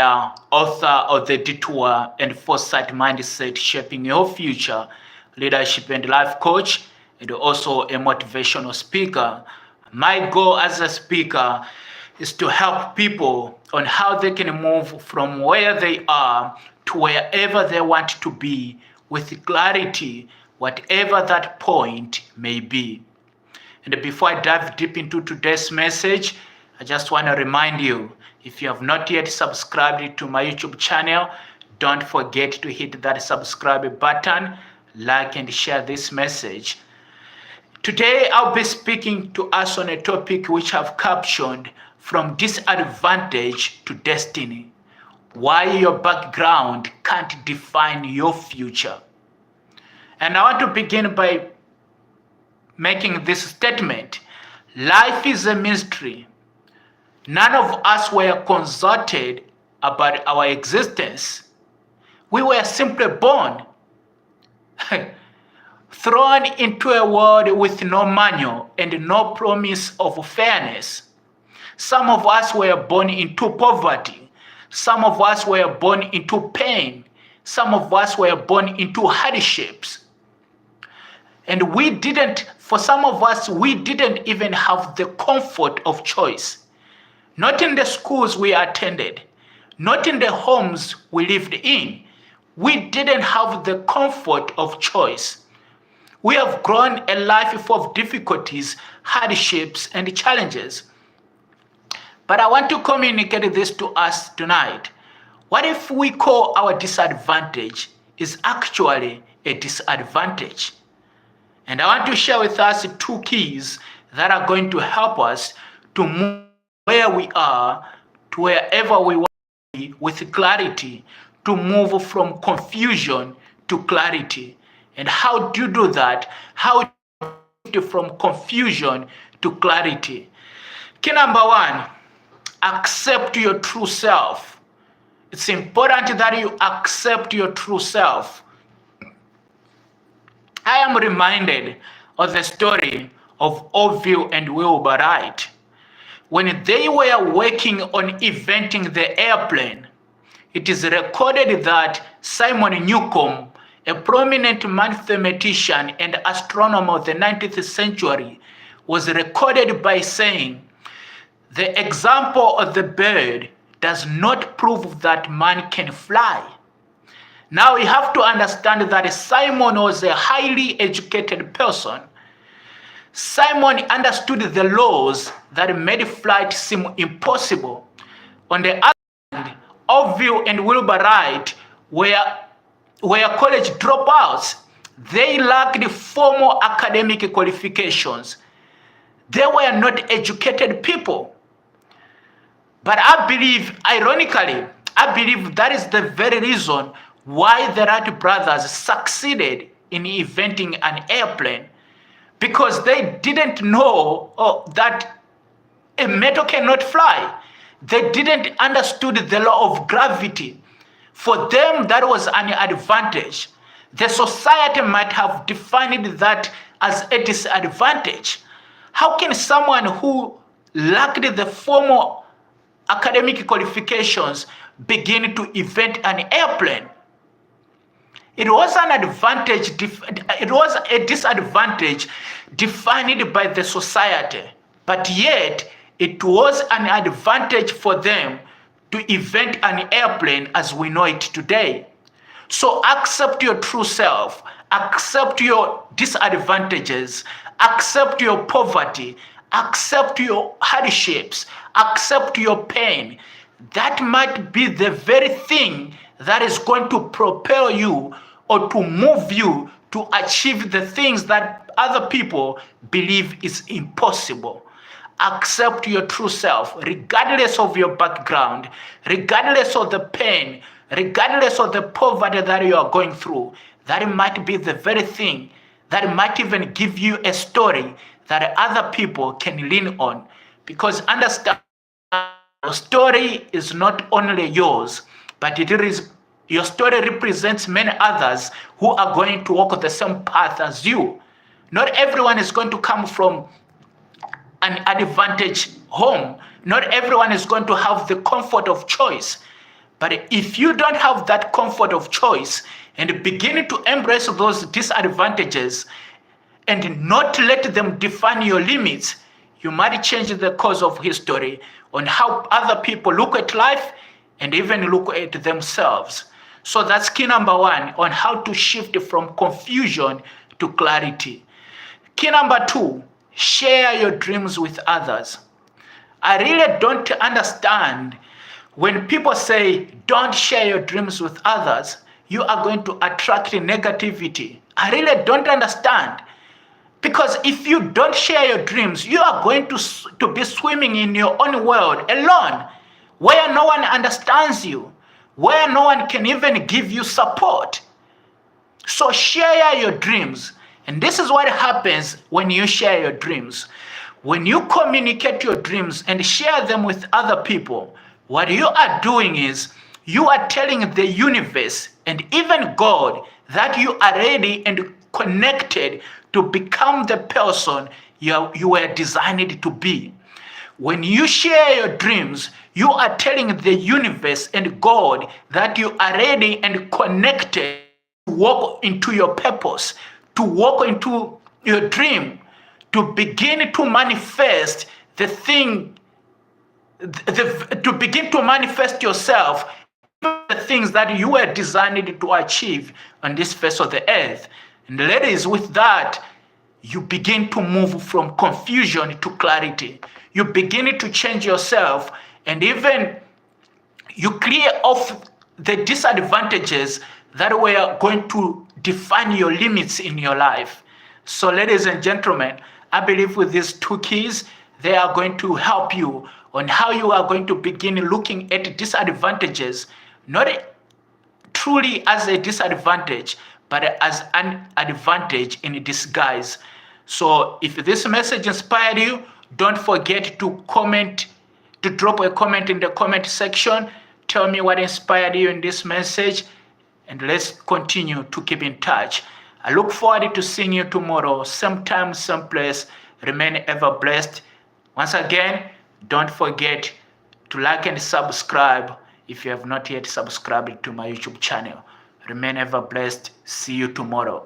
author of The Detour and Foresight Mindset Shaping Your Future, leadership and life coach, and also a motivational speaker. My goal as a speaker is to help people on how they can move from where they are to wherever they want to be with clarity, whatever that point may be. And before I dive deep into today's message, I just want to remind you, if you have not yet subscribed to my YouTube channel, don't forget to hit that subscribe button, like and share this message. Today, I'll be speaking to us on a topic which I've captioned From Disadvantage to Destiny. Why your background can't define your future. And I want to begin by making this statement. Life is a mystery. None of us were consulted about our existence. We were simply born, thrown into a world with no manual and no promise of fairness. Some of us were born into poverty. Some of us were born into pain. Some of us were born into hardships. And for some of us, we didn't even have the comfort of choice. Not in the schools we attended, not in the homes we lived in. We didn't have the comfort of choice. We have grown a life full of difficulties, hardships, and challenges. But I want to communicate this to us tonight. What if we call our disadvantage is actually a disadvantage? And I want to share with us two keys that are going to help us to move where we are to wherever we want to be with clarity, to move from confusion to clarity. And how do you do that? How do you move from confusion to clarity? Key number one, accept your true self. It's important that you accept your true self. I am reminded of the story of Orville and Wilbur Wright. When they were working on inventing the airplane, it is recorded that Simon Newcomb, a prominent mathematician and astronomer of the 19th century, was recorded by saying, "The example of the bird does not prove that man can fly." Now we have to understand that Simon was a highly educated person. Simon understood the laws that made flight seem impossible. On the other hand, Orville and Wilbur Wright were college dropouts. They lacked formal academic qualifications. They were not educated people. But ironically, I believe that is the very reason why the Wright brothers succeeded in inventing an airplane, because they didn't know that a metal cannot fly. They didn't understood the law of gravity. For them, that was an advantage. The society might have defined that as a disadvantage. How can someone who lacked the formal academic qualifications begin to invent an airplane? It was an advantage. It was a disadvantage defined by the society, but yet it was an advantage for them to invent an airplane as we know it today. So accept your true self, accept your disadvantages, accept your poverty, accept your hardships, accept your pain. That might be the very thing that is going to propel you or to move you to achieve the things that other people believe is impossible. Accept your true self, regardless of your background, regardless of the pain, regardless of the poverty that you are going through. That might be the very thing that might even give you a story that other people can lean on. Because understand, your story is not only yours, but your story represents many others who are going to walk the same path as you. Not everyone is going to come from an advantaged home. Not everyone is going to have the comfort of choice. But if you don't have that comfort of choice and begin to embrace those disadvantages and not let them define your limits, you might change the course of history on how other people look at life and even look at themselves. So that's key number one on how to shift from confusion to clarity. Key number two, share your dreams with others. I really don't understand when people say don't share your dreams with others, you are going to attract negativity. I really don't understand. Because if you don't share your dreams, you are going to be swimming in your own world alone, where no one understands you, where no one can even give you support. So share your dreams. And this is what happens when you share your dreams. When you communicate your dreams and share them with other people, what you are doing is you are telling the universe and even God that you are ready and connected to become the person you were designed to be. When you share your dreams, you are telling the universe and God that you are ready and connected to walk into your purpose, to walk into your dream, to begin to manifest the thing, to begin to manifest yourself, the things that you were designed to achieve on this face of the earth. And ladies, with that, you begin to move from confusion to clarity. You begin to change yourself, and even you clear off the disadvantages that were going to define your limits in your life. So ladies and gentlemen, I believe with these two keys, they are going to help you on how you are going to begin looking at disadvantages, not truly as a disadvantage, but as an advantage in disguise. So if this message inspired you, don't forget to comment, to drop a comment in the comment section. Tell me what inspired you in this message, and let's continue to keep in touch. I look forward to seeing you tomorrow, same time, same place. Remain ever blessed. Once again, don't forget to like and subscribe if you have not yet subscribed to my YouTube channel. Remain ever blessed. See you tomorrow.